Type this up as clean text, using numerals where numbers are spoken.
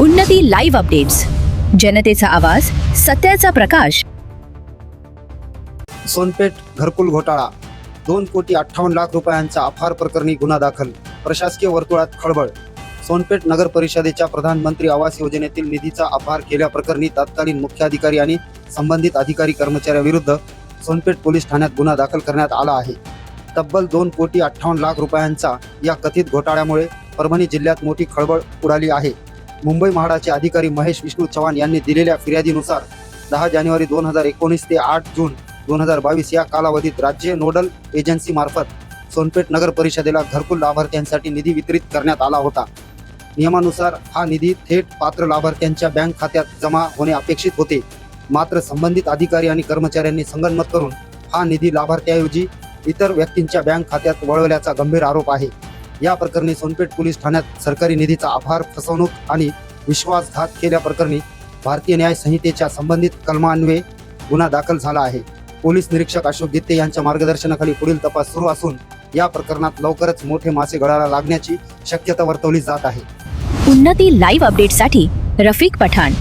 उन्नती live updates, जनतेचा आवाज, सत्याचा प्रकाश. सोनपेठ घरकुल घोटाळा, 2,58,00,000 रुपयांचा अफार प्रकरणी गुन्हा दाखल. प्रशासकीय वर्तुळात खळबळ. सोनपेठ नगर परिषदेच्या प्रधानमंत्री आवास योजनेतील निधीचा अपहार केल्याप्रकरणी तत्कालीन मुख्याधिकारी आणि संबंधित अधिकारी कर्मचाऱ्याविरुद्ध सोनपेठ पोलीस ठाण्यात गुन्हा दाखल करण्यात आला आहे. तब्बल 2,58,00,000 रुपयांचा या कथित घोटाळ्यामुळे परभणी जिल्ह्यात मोठी खळबळ उडाली आहे. मुंबई म्हाडाचे अधिकारी महेश विष्णू चव्हाण यांनी दिलेल्या फिर्यादीनुसार 10 जानेवारी 2019 ते 8 जून 2022 या कालावधीत राज्य नोडल एजन्सी मार्फत सोनपेठ नगर परिषदेला घरकुल लाभार्थ्यांसाठी निधी वितरित करण्यात आला होता. नियमानुसार हा निधी थेट पात्र लाभार्थ्यांच्या बँक खात्यात जमा होणे अपेक्षित होते. मात्र संबंधित अधिकारी आणि कर्मचाऱ्यांनी संगनमत करून हा निधी लाभार्थ्याऐवजी इतर व्यक्तींच्या बँक खात्यात वळवल्याचा गंभीर आरोप आहे. या प्रकरणी सोनपेठ पोलीस ठाण्यात सरकारी निधीचा अपहार, फसवणूक आणि विश्वासघात केल्याप्रकरणी भारतीय न्याय संहितेच्या संबंधित कलमान्वये गुन्हा दाखल झाला आहे. पोलीस निरीक्षक अशोक गित्ते यांच्या मार्गदर्शनाखाली पुढील तपास सुरू असून या प्रकरणात लवकरच मोठे मासे गळाला लागण्याची शक्यता वर्तवली जात आहे. उन्नती लाईव्ह अपडेट्ससाठी रफिक पठाण.